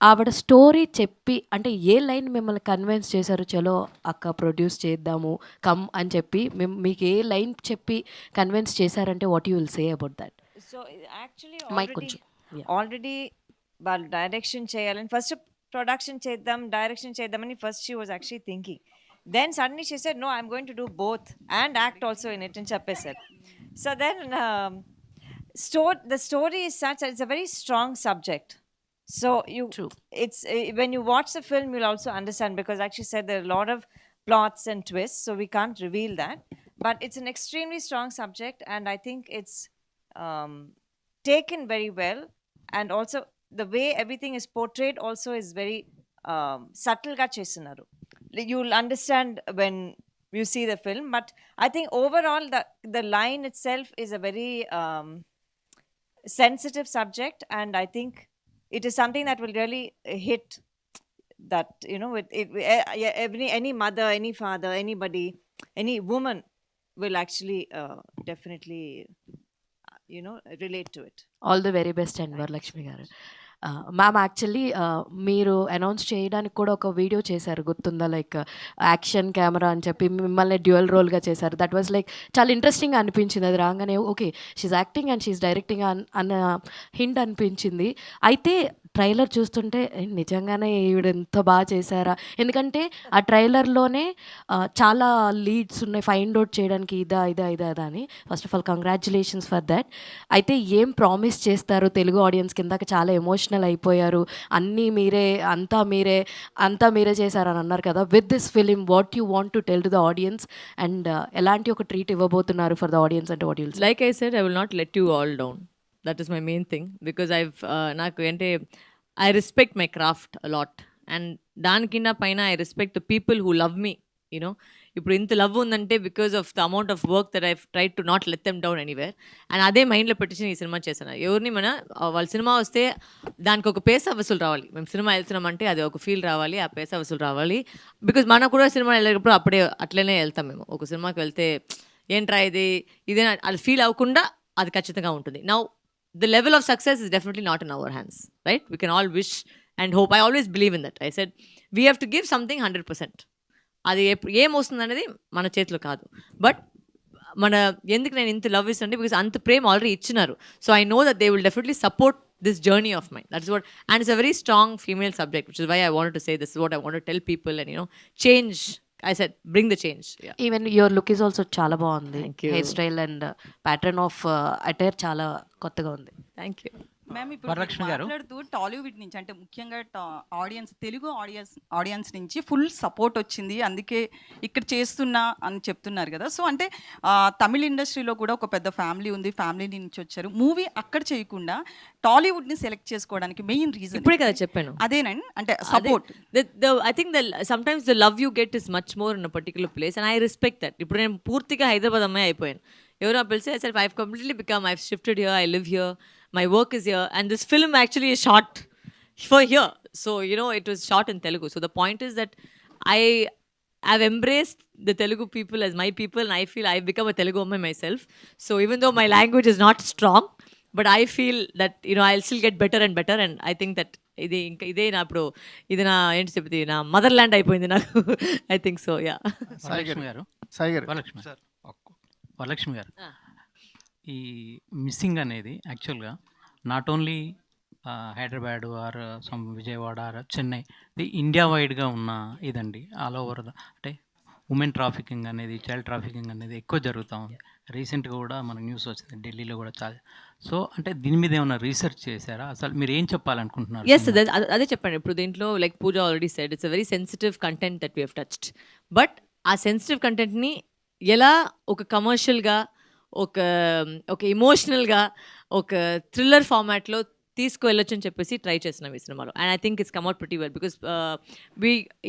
ఆవిడ స్టోరీ చెప్పి అంటే ఏ లైన్ మిమ్మల్ని కన్విన్స్ చేశారు, చలో అక్క ప్రొడ్యూస్ చేద్దాము కమ్ అని చెప్పి మీకు ఏ లైన్ చెప్పి కన్విన్స్ చేశారంటే what you will say about that? So actually mic కొంచెం. ఆల్రెడీ వాళ్ళు డైరెక్షన్ చేయాలని ఫస్ట్ ప్రొడక్షన్ చేద్దాం డైరెక్షన్ చేద్దామని first she was actually thinking. Then suddenly she said no, I'm going to do both and act also in it అని చెప్పేశారు. So then the story is such that it's a very strong subject. So it's when you watch the film you'll also understand, because like she said there are a lot of plots and twists, so we can't reveal that, but it's an extremely strong subject and I think it's taken very well, and also the way everything is portrayed also is very subtle ga chestunaru. You'll understand when you see the film, but I think overall the line itself is a very sensitive subject, and I think it is something that will really hit that, you know, with any mother, any father, anybody, any woman will actually definitely relate to it. All the very best and Varalakshmi garu. Ma'am actually మీరు అనౌన్స్ చేయడానికి కూడా ఒక వీడియో చేశారు గుర్తుందా, లైక్ యాక్షన్ కెమెరా అని చెప్పి మిమ్మల్ని డ్యూయల్ రోల్గా చేశారు. దట్ వాజ్ లైక్ చాలా ఇంట్రెస్టింగ్గా అనిపించింది. అది రాగానే okay she's acting and she's directing అన్న హింట్ అనిపించింది. అయితే ట్రైలర్ చూస్తుంటే నిజంగానే ఈవిడ ఎంత బాగా చేశారా? ఎందుకంటే ఆ ట్రైలర్‌లోనే చాలా లీడ్స్ ఉన్నాయి ఫైండ్ ఔట్ చేయడానికి ఇదా, ఇదా, ఇదా, ఇదా అని. First of all congratulations for thought. అయితే ఏం ప్రామిస్ చేస్తారు తెలుగు ఆడియన్స్‌కి? ఇందాక చాలా ఎమోషనల్ అయిపోయారు. అన్నీ మీరే, అంతా మీరే చేశారని అన్నారు కదా! With this film what you want to tell to the audience and ఎలాంటి ఒక ట్రీట్ ఇవ్వబోతున్నారు ఫర్ ద ఆడియన్స్ అంటే what you'll say? Like I said, I will not let you all down. That is my main thing because నాకు అంటే I respect my craft a lot and దానికిన్న పైన I respect the people who love me, you know. ఇప్పుడు ఇంత లవ్ ఉందంటే because of the amount of work that I try to not let them down anywhere and అదే మైండ్లో పెట్టించి ఈ సినిమా చేశాను. ఎవరిని వాళ్ళ సినిమా వస్తే దానికి ఒక పేసా వసూలు రావాలి. మేము సినిమా వెళ్తున్నామంటే అది ఒక ఫీల్ రావాలి, ఆ పేసా వసూలు రావాలి. బికాజ్ మనకు కూడా సినిమా వెళ్ళేటప్పుడు అప్పుడే అట్లనే వెళ్తాం మేము. ఒక సినిమాకి వెళ్తే ఏంట్రా ఇదే అది ఫీల్ అవ్వకుండా అది ఖచ్చితంగా ఉంటుంది. Now the level of success is definitely not in our hands, right? We can all wish and hope. I always believe in that. I said we have to give something 100%. అది ఏమొస్తుంది అనేది మన చేతిలో కాదు. బట్ ఎందుకు నేను ఇంత లవ్ ఇస్తానంటే బికాస్ అంత ప్రేమ ఆల్రెడీ ఇచ్చినారు. So I know that they will definitely support this journey of mine. That's what, and it's a very strong female subject, which is why I wanted to say this is what I want to tell people and change. I said bring the change. Yeah. Even your look is also చాలా బాగుంది. Thank you. Hair style and pattern of attire చాలా కొత్తగా ఉంది. Thank you. మ్యామ్ ఇప్పుడు వరలక్ష్మి మీరు గారు. మాట్లాడుతూ టాలీవుడ్ నుంచి అంటే ముఖ్యంగా తెలుగు ఆడియన్స్ నుంచి ఫుల్ సపోర్ట్ వచ్చింది, అందుకే ఇక్కడ చేస్తున్నా అని చెప్తున్నారు కదా. సో అంటే తమిళ ఇండస్ట్రీలో కూడా ఒక పెద్ద ఫ్యామిలీ ఉంది, ఫ్యామిలీ నుంచి వచ్చారు. మూవీ అక్కడ చేయకుండా టాలీవుడ్ని సెలెక్ట్ చేసుకోవడానికి మెయిన్ రీజన్ ఇప్పుడే కదా చెప్పాను. అదేనండి, అంటే support. I think sometimes the love you get is much more in a particular place and I respect that. ఇప్పుడు నేను పూర్తిగా హైదరాబాద్ అమ్మాయి అయిపోయాను. ఎవరో పిలిచి I said I've completely become, I've shifted here, I live here, my work is here and this film actually is shot for here. So it was shot in Telugu. So the point is that I've embraced the Telugu people as my people and I feel I've become a Telugu woman myself. So even though my language is not strong, but I feel that I'll still get better and better and I think that ఇదే నా ఇప్పుడు ఇది నా ఏంటి చెప్తే నా మదర్ ల్యాండ్ అయిపోయింది నాకు. I think so. Yeah. Varalakshmi గారు, వరలక్ష్మి గారు, ఈ మిస్సింగ్ అనేది యాక్చువల్గా not only Hyderabad or some Vijayawada or Chennai, ఇది ఇండియా వైడ్గా ఉన్న ఇదండి. ఆల్ ఓవర్ అంటే ఉమెన్ ట్రాఫికింగ్ అనేది, చైల్డ్ ట్రాఫికింగ్ అనేది ఎక్కువ జరుగుతూ ఉంది. రీసెంట్గా కూడా మనకు న్యూస్ వచ్చింది ఢిల్లీలో కూడా చాలా. సో అంటే దీని మీద ఏమైనా రీసెర్చ్ చేశారా? అసలు మీరు ఏం చెప్పాలనుకుంటున్నారు? ఎస్, అదే చెప్పండి. ఇప్పుడు దీంట్లో like Pooja already said it's a very sensitive content that we have touched. But ఆ సెన్సిటివ్ కంటెంట్ని ఎలా ఒక కమర్షియల్గా, ఒక ఎమోషనల్గా, ఒక థ్రిల్లర్ ఫార్మాట్లో తీసుకువెళ్ళొచ్చు అని చెప్పేసి ట్రై చేస్తున్నాం ఈ సినిమాలో. And I think it's come out pretty well because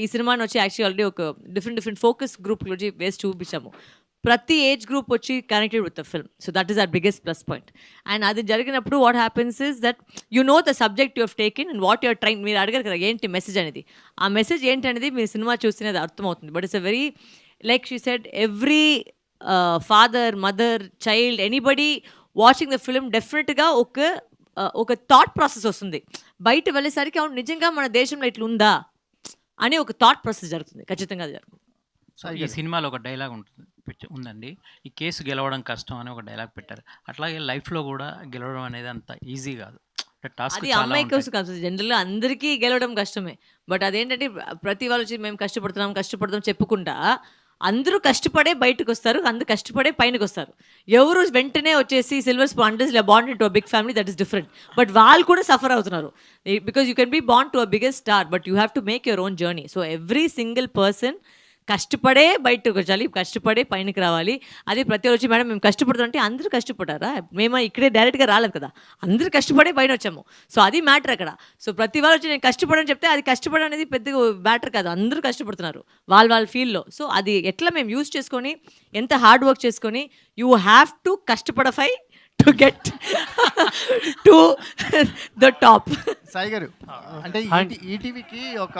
ఈ సినిమాని వచ్చి యాక్చువల్లీ ఆల్రెడీ ఒక డిఫరెంట్ ఫోకస్ గ్రూప్లో వచ్చి వేసి చూపించాము. ప్రతి ఏజ్ గ్రూప్ వచ్చి connected with the film. So that is our biggest plus point. And అది జరిగినప్పుడు what happens is that the subject you have taken and what your train. మీరు అడిగారు కదా ఏంటి మెసేజ్ అనేది, ఆ మెసేజ్ ఏంటి అనేది మీరు సినిమా చూస్తేనే అది అర్థమవుతుంది. But it's a very, like she said, every father, mother, child, anybody watching the film డెఫినెట్గా ఒక థాట్ ప్రాసెస్ వస్తుంది. బయట వెళ్ళేసరికి అవును నిజంగా మన దేశంలో ఇట్లా ఉందా అని ఒక థాట్ ప్రాసెస్ జరుగుతుంది. ఖచ్చితంగా అది జరుగుతుంది. సో ఈ సినిమాలో ఒక డైలాగ్ ఉందండి, ఈ కేసు గెలవడం కష్టం అని ఒక డైలాగ్ పెట్టారు. అట్లాగే లైఫ్లో కూడా గెలవడం అనేది అంత ఈజీ కాదు. అది అమ్మాయి కోసం కాదు, జనరల్గా అందరికీ గెలవడం కష్టమే. బట్ అదేంటంటే ప్రతి వాళ్ళు వచ్చి మేము కష్టపడుతున్నాం చెప్పుకుంటా అందరూ కష్టపడే బయటకు వస్తారు, అందరూ కష్టపడే పైనకి వస్తారు. ఎవరు వెంటనే వచ్చేసి సిల్వర్ స్పాన్ బాండ్ to a big family, that is different. But వాళ్ళు కూడా సఫర్ అవుతున్నారు బికాజ్ యూ కెన్ బీ బాండ్ to a biggest star but you have to make your own journey. So every single person కష్టపడే బయటకు వచ్చాలి, కష్టపడే పైనకి రావాలి. అదే ప్రతి వచ్చి మేడం మేము కష్టపడుతాం అంటే అందరూ కష్టపడ్డారా, మేము ఇక్కడే డైరెక్ట్గా రాలేదు కదా, అందరూ కష్టపడే పైన వచ్చాము. సో అది మ్యాటర్ అక్కడ. సో ప్రతి వాళ్ళు వచ్చి నేను కష్టపడని చెప్తే అది కష్టపడడం అనేది పెద్దగా మ్యాటర్ కాదు, అందరూ కష్టపడుతున్నారు వాళ్ళ ఫీల్డ్లో. సో అది ఎట్లా మేము యూజ్ చేసుకొని, ఎంత హార్డ్ వర్క్ చేసుకొని, యూ హ్యావ్ టు కష్టపడఫై to get to the top. Sai garu, అంటే ఈటీవీకి ఒక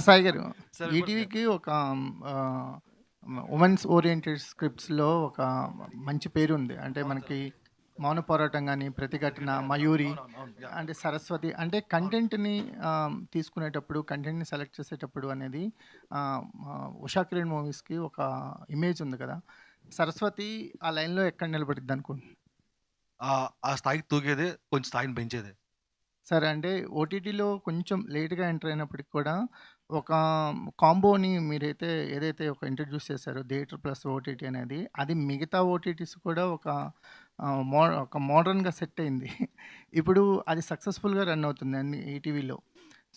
సాయి గారు, ఈటీవీకి ఒక ఉమెన్స్ ఓరియంటెడ్ స్క్రిప్ట్స్లో ఒక మంచి పేరు ఉంది. అంటే మనకి మౌన పోరాటం కానీ, ప్రతిఘటన, మయూరి, అంటే సరస్వతి, అంటే కంటెంట్ని తీసుకునేటప్పుడు, కంటెంట్ని సెలెక్ట్ చేసేటప్పుడు అనేది ఉషా కిరణ్ మూవీస్కి ఒక ఇమేజ్ ఉంది కదా. సరస్వతి ఆ లైన్లో ఎక్కడ నిలబడిద్ది అనుకుంటున్నాను? ఆ స్థాయికి తూగేదే కొంచెం స్థాయిని పెంచేదే. సరే అంటే ఓటీటీలో కొంచెం లేట్‌గా ఎంటర్ అయినప్పటికి కూడా ఒక కాంబోని మీరైతే ఏదైతే ఒక ఇంట్రడ్యూస్ చేశారో థియేటర్ ప్లస్ ఓటీటీ అనేది, అది మిగతా ఓటీటీస్ కూడా ఒక ఒక మోడర్న్‌గా సెట్ అయింది. ఇప్పుడు అది సక్సెస్‌ఫుల్‌గా రన్ అవుతుంది అన్ని ఈటీవీలో.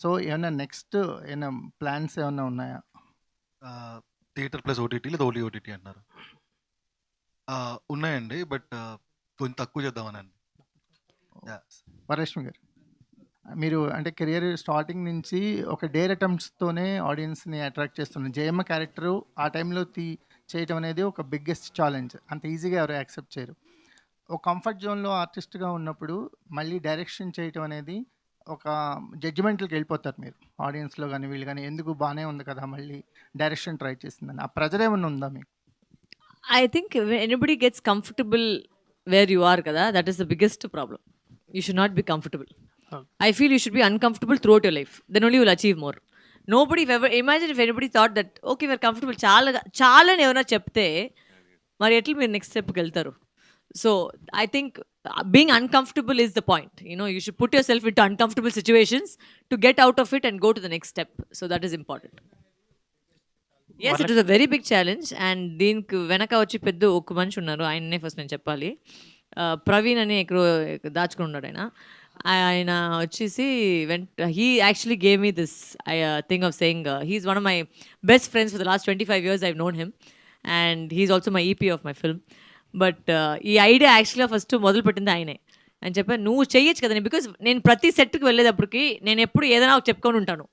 సో, ఏమన్నా నెక్స్ట్ ఏమన్నా ప్లాన్స్ ఏమన్నా ఉన్నాయా? థియేటర్ ప్లస్ ఓటీటీ లేదా ఓన్లీ ఓటీటీ అంటున్నారు? ఉన్నాయండి. బట్ కొంచెం తక్కువ చేద్దామనండి. యాహ్! వరలక్ష్మి గారు, మీరు అంటే కెరియర్ స్టార్టింగ్ నుంచి ఒక డేర్ అటెంప్ట్స్తోనే ఆడియన్స్‌ని అట్రాక్ట్ చేస్తున్నారు. జయమ్మ క్యారెక్టరు ఆ టైంలో చేయటం అనేది ఒక బిగ్గెస్ట్ ఛాలెంజ్. అంత ఈజీగా ఎవరు యాక్సెప్ట్ చేయరు. ఒక కంఫర్ట్ జోన్‌లో ఆర్టిస్ట్‌గా ఉన్నప్పుడు మళ్ళీ డైరెక్షన్ చేయటం అనేది ఒక జడ్జిమెంట్‌లకి వెళ్ళిపోతారు మీరు. ఆడియన్స్‌లో గాని, వీళ్ళు గాని ఎందుకు బానే ఉంది కదా! మళ్ళీ డైరెక్షన్ ట్రై చేసిందని. ఆ ప్రెజర్ ఏమన్నా ఉందా మీకు? I think when anybody gets comfortable where you are kada, that is the biggest problem. You should not be comfortable. I feel you should be uncomfortable throughout your life. Then only you will achieve more. Nobody ever imagine if anybody thought that okay we're comfortable చాలా అని ఎవరైనా చెప్తే మరి ఎట్లా మీరు నెక్స్ట్ స్టెప్కి వెళ్తారు. So I think being uncomfortable is the point. You know, you should put yourself into uncomfortable situations to get out of it and go to the next step. So that is important. Yes, it was a very big challenge. And దీనికి వెనక వచ్చి పెద్ద ఒక మనిషి ఉన్నారు, ఆయన్నే ఫస్ట్ నేను చెప్పాలి. ప్రవీణ్ అని ఎక్కడో దాచుకుని ఉన్నాడు ఆయన వచ్చేసి he actually gave me this thing of saying he's one of my best friends for the last 25 years I've known him, and he's also my EP of my film. But ఈ ఐడియా యాక్చువల్గా ఫస్ట్ మొదలు పెట్టింది ఆయనే అని చెప్పాను. నువ్వు చెయ్యొచ్చు కదా, బికాజ్ నేను ప్రతి సెట్కి వెళ్ళేటప్పటికి నేను ఎప్పుడు ఏదైనా చెప్పుకొని ఉంటాను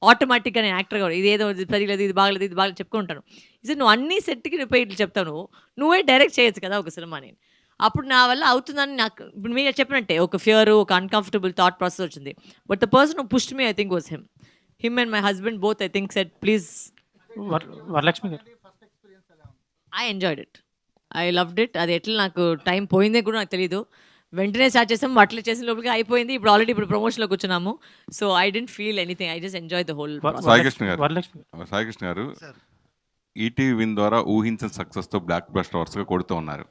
ఆటోమేటిక్గా. నేను యాక్టర్ కూడా ఇది ఏదో సరిలేదు, ఇది బాగలేదు చెప్పుకొని ఉంటాను. ఇది నువ్వు అన్ని సెట్కి నువ్వు ఇట్లా చెప్తాను, నువ్వే డైరెక్ట్ చేయొచ్చు కదా ఒక సినిమా. నేను అప్పుడు నా వల్ల అవుతుందని నాకు ఇప్పుడు మీరు చెప్పినట్టే ఒక ఫియర్, ఒక అన్కంఫర్టబుల్ థాట్ ప్రాసెస్ వచ్చింది. But the person who pushed me I think was him and my husband both I think said please. Varalakshmi garu, I enjoyed it, I loved it. అది ఎట్లా నాకు టైం పోయిందే కూడా నాకు తెలీదు. వెంటనే స్టార్ట్ చేసాం, అట్లా చేసిన లోపలికి అయిపోయింది. ఇప్పుడు ప్రమోషన్లో కూర్చున్నాము. So I didn't feel anything, I just enjoy the whole. Saikrishna గారు ఈటీవీ విన్ ద్వారా ఊహించిన సక్సెస్తో బ్లాక్ బస్టర్ వర్స్గా కొడుతూ ఉన్నారు.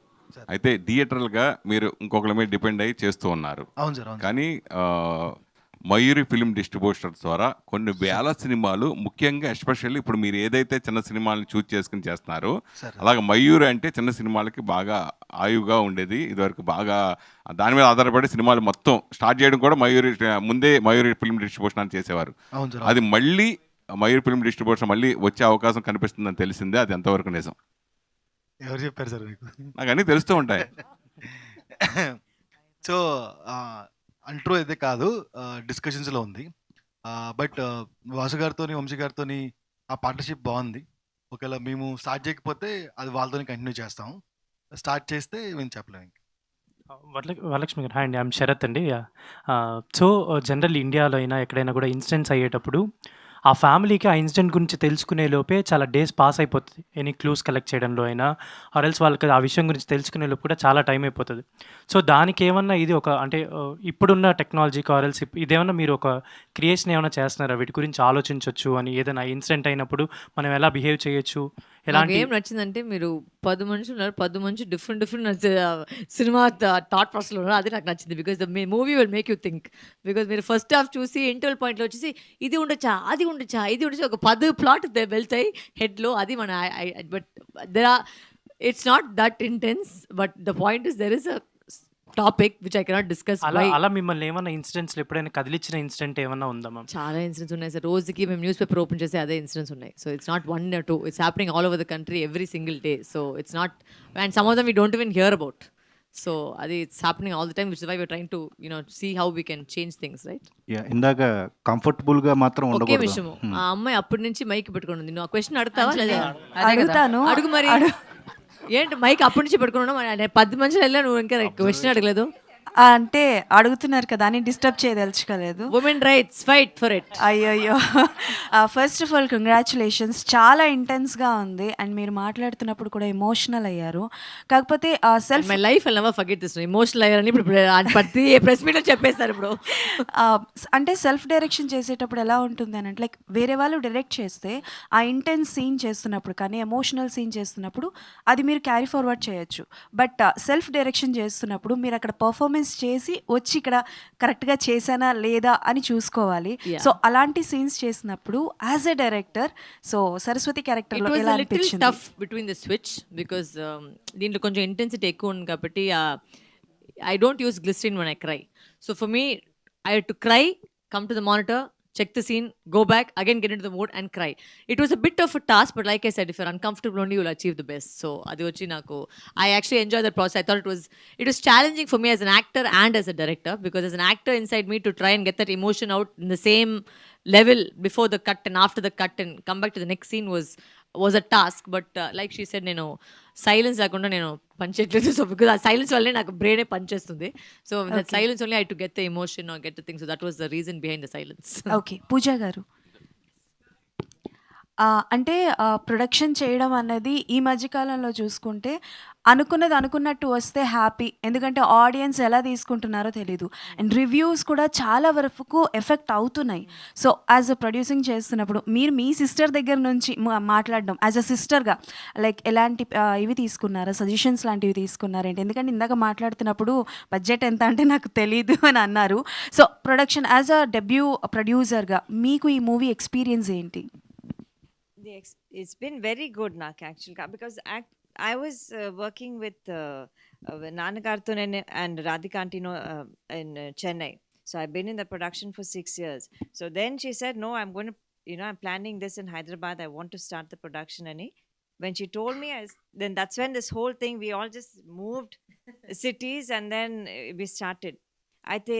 అయితే థియేటర్లుగా మీరు ఇంకొకరి మీద డిపెండ్ అయ్యి చేస్తూ ఉన్నారు. అవును సార్. కానీ మయూరి ఫిల్మ్ డిస్ట్రిబ్యూటర్స్ ద్వారా కొన్ని వేల సినిమాలు, ముఖ్యంగా ఎస్పెషల్లీ ఇప్పుడు మీరు ఏదైతే చిన్న సినిమాలను చూస్ చేసుకుని చేస్తున్నారో అలాగే మయూరి అంటే చిన్న సినిమాలకి బాగా ఆయువుగా ఉండేది. ఇదివరకు బాగా దాని మీద ఆధారపడి సినిమాలు మొత్తం స్టార్ట్ చేయడం కూడా ముందే మయూరి ఫిల్మ్ డిస్ట్రిబ్యూషన్ అని చేసేవారు. అది మళ్ళీ మయూరి ఫిల్మ్ డిస్ట్రిబ్యూషన్ మళ్ళీ వచ్చే అవకాశం కనిపిస్తుందని తెలిసిందే, అది ఎంతవరకు నిజం? ఎవరు చెప్పారు సార్ మీకు? నాకు అన్నీ తెలుస్తూ ఉంటాయి. సో అంట్రూ అయితే కాదు, డిస్కషన్స్లో ఉంది. బట్ వాసు గారితో, వంశీ గారితో ఆ పార్ట్నర్షిప్ బాగుంది. ఒకవేళ మేము స్టార్ట్ చేయకపోతే అది వాళ్ళతో కంటిన్యూ చేస్తాం, స్టార్ట్ చేస్తే మేము చెప్పలేము. వరలక్ష్మి గారు, హాయ్ అండి, ఐఎమ్ శరత్ అండి. సో జనరల్ ఇండియాలో అయినా ఎక్కడైనా కూడా ఇన్సిడెంట్స్ అయ్యేటప్పుడు ఆ ఫ్యామిలీకి ఆ ఇన్సిడెంట్ గురించి తెలుసుకునే లోపే చాలా డేస్ పాస్ అయిపోతుంది. ఎనీ క్లూస్ కలెక్ట్ చేయడంలో అయినా ఆర్ఎల్స్ వాళ్ళకి ఆ విషయం గురించి తెలుసుకునే లోపు కూడా చాలా టైం అయిపోతుంది. సో దానికి ఏమన్నా ఇది ఒక అంటే ఇప్పుడున్న టెక్నాలజీకి ఆర్ఎల్స్ ఇదేమన్నా మీరు ఒక క్రియేషన్ ఏమైనా చేస్తున్నారా వీటి గురించి ఆలోచించవచ్చు అని? ఏదైనా ఇన్సిడెంట్ అయినప్పుడు మనం ఎలా బిహేవ్ చేయొచ్చు? నాకు ఏం నచ్చిందంటే మీరు 10 మనుషులు ఉన్నారు, 10 మంది డిఫరెంట్ సినిమా థాట్ ప్రాసెస్లో ఉన్నారు. అది నాకు నచ్చింది. Because the movie will make you think. Because మీరు ఫస్ట్ హాఫ్ చూసి ఇంటర్వల్ పాయింట్లో వచ్చేసి ఇది ఉండొచ్చా, అది ఉండొచ్చా, ఇది ఉండొచ్చా, ఒక 10 ప్లాట్ వెళ్తాయి హెడ్లో. అది మన but it's not that intense. But the point is there is a topic which I cannot discuss. అలా మిమ్మల్ని ఏమన్నా ఇన్సిడెంట్స్లో ఎప్పుడైనా కదిలించిన ఇన్సిడెంట్ ఏమన్నా ఉందా? చాలా ఇన్సిడెంట్స్ ఉన్నాయి సార్. రోజుకి మేము న్యూస్ పేపర్ ఓపెన్ చేసి అదే ఇన్సిడెంట్స్ ఉన్నాయి. So it's not 1 or 2, it's happening all over the country every single day. So it's not, and some of them we don't even hear about. So అది it's happening all the time, which is why we're trying to see how we can change things, right? ఇందాక కంఫర్టబుల్గా మాత్రం ఒకే ఉండకూడదు. విషయము, ఆ అమ్మాయి అప్పటి నుంచి మైక్ పెట్టుకుని ఉంది. నువ్వు ఆ క్వశ్చన్ అడుగుతావా లేదా? అడుగుతాను. అడుగు మరి. ఏంటి మైక్ అప్పటి నుంచి పెట్టుకున్నావు? 10 మనుషులు వెళ్ళా, నువ్వు ఇంకా క్వశ్చన్ అడగలేదు. అంటే అడుగుతున్నారు కదా అని డిస్టర్బ్ చేయదలుచుకోలేదు. Women rights fight for it. అయ్యయ్యో! First of all congratulations. చాలా ఇంటెన్స్‌గా ఉంది అండ్ మీరు మాట్లాడుతున్నప్పుడు కూడా ఎమోషనల్ అయ్యారు. కాకపోతే self my life I never forget this. Emotional అయ్యారని ఇప్పుడు ప్రతి ప్రెస్ మీట్లో చెప్పేస్తారు ఇప్పుడు. అంటే సెల్ఫ్ డైరెక్షన్ చేసేటప్పుడు ఎలా ఉంటుంది అని అంటే లైక్ వేరే వాళ్ళు డైరెక్ట్ చేస్తే ఆ ఇంటెన్స్ సీన్ చేస్తున్నప్పుడు కానీ ఎమోషనల్ సీన్ చేస్తున్నప్పుడు అది మీరు క్యారీ ఫార్వర్డ్ చేయొచ్చు. బట్ సెల్ఫ్ డైరెక్షన్ చేస్తున్నప్పుడు మీరు అక్కడ పర్ఫార్మెన్స్ చేసి వచ్చి ఇక్కడ కరెక్ట్‌గా చేశానా లేదా అని చూసుకోవాలి. సో అలాంటి సీన్స్ చేసినప్పుడు as a director so Saraswati క్యారెక్టర్‌లో ఎలా అనిపించింది? Tough between the switch because దీంట్లో కొంచెం ఇంటెన్సిటీ ఎక్కువ ఉంది కాబట్టి I don't use glycerine when I cry. So for me, I had to cry, come to the monitor, check the scene, go back, again get into the mood and cry. It was a bit of a task, but like I said, if you're uncomfortable only, you'll achieve the best. So adi vachi naku, I actually enjoyed that process. I thought it was challenging for me as an actor and as a director, because as an actor inside me to try and get that emotion out in the same level before the cut and after the cut and come back to the next scene was a task. But like she said, నేను సైలెన్స్ లేకుండా నేను పనిచేయట్లేదు. సో బికాజ్ ఆ సైలెన్స్ వల్లే నాకు బ్రెయినే పనిచేస్తుంది. So that silence only I to get the emotion or get the thing. So that was the reason behind the silence. Okay, Pooja garu అంటే ప్రొడక్షన్ చేయడం అన్నది ఈ మధ్యకాలంలో చూసుకుంటే అనుకున్నది అనుకున్నట్టు వస్తే హ్యాపీ. ఎందుకంటే ఆడియన్స్ ఎలా తీసుకుంటున్నారో తెలీదు అండ్ రివ్యూస్ కూడా చాలా వరకు ఎఫెక్ట్ అవుతున్నాయి. సో యాజ్ అ ప్రొడ్యూసింగ్ చేస్తున్నప్పుడు మీరు మీ సిస్టర్ దగ్గర నుంచి మాట్లాడడం యాజ్ అ సిస్టర్గా లైక్ ఎలాంటి ఇవి తీసుకున్నారా, సజెషన్స్ లాంటివి తీసుకున్నారేంటి? ఎందుకంటే ఇందాక మాట్లాడుతున్నప్పుడు బడ్జెట్ ఎంత అంటే నాకు తెలీదు అని అన్నారు. So production as a debut ప్రొడ్యూసర్గా మీకు ఈ మూవీ ఎక్స్పీరియన్స్ ఏంటి? It's been very good, Nak, actually, because I was working with Nana Karthun and Radhika Antino in Chennai. So I've been in the production for 6 years. So then she said, no, I'm going to, I'm planning this in Hyderabad. I want to start the production. And when she told me, then that's when this whole thing, we all just moved cities and then we started. అయితే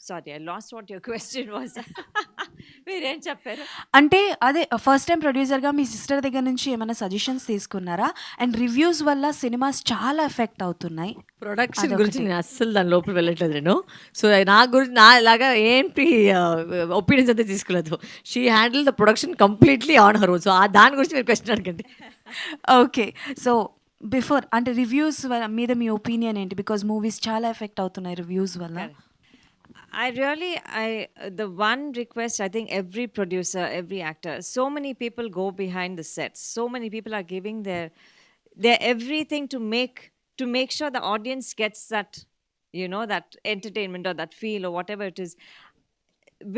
sorry, I last what your question was. మీరేం చెప్పారు? అంటే అదే ఫస్ట్ టైం ప్రొడ్యూసర్గా మీ సిస్టర్ దగ్గర నుంచి ఏమైనా సజెషన్స్ తీసుకున్నారా? అండ్ రివ్యూస్ వల్ల సినిమాస్ చాలా ఎఫెక్ట్ అవుతున్నాయి. ప్రొడక్షన్ గురించి నేను అస్సలు దాని లోపల వెళ్ళట్లేదు నేను. సో నా గురించి నా ఇలాగా ఏంటి ఒపీనియన్స్ అయితే తీసుకోలేదు. She handle the production completely on her own. So దాని గురించి మీరు క్వశ్చన్ అడగండి. ఓకే, సో బిఫోర్ అంటే రివ్యూస్ మీద మీ ఒపీనియన్ ఏంటి? బికాజ్ మూవీస్ చాలా ఎఫెక్ట్ అవుతున్నాయి రివ్యూస్ వల్ల. The one request, I think every producer, every actor, so many people go behind the sets. So many people are giving their everything to make sure the audience gets that, that entertainment or that feel or whatever it is.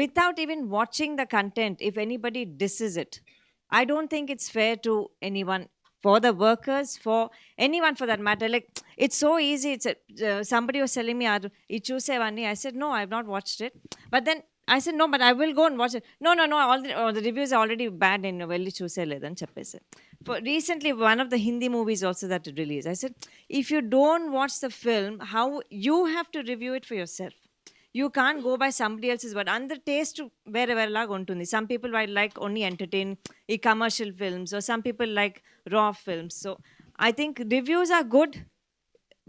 Without even watching the content, if anybody disses it, I don't think it's fair to anyone. For the workers, for anyone for that matter. Like, it's so easy. Somebody was telling me, "You choose one." I said, "No, I've not watched it." But then I said, "No, but I will go and watch it." No. All the reviews are already bad in Velli choose ledan cheppese. For recently, one of the Hindi movies also that it released, I said, if you don't watch the film, how you have to review it for yourself. You can't go by somebody else's word. And the taste wherever lag untundi. Some people might like only entertain commercial films, or some people like raw films. So I think reviews are good,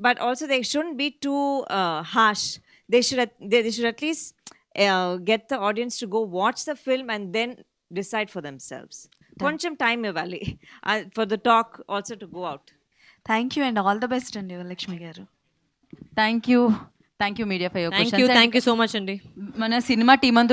but also they shouldn't be too harsh. They should at least get the audience to go watch the film and then decide for themselves. Koncham time ivali for the talk also to go out. Thank you and all the best అండి Lakshmi garu. Thank you media for your questions. Thank you so much అండి. మన సినిమా టీం అందరూ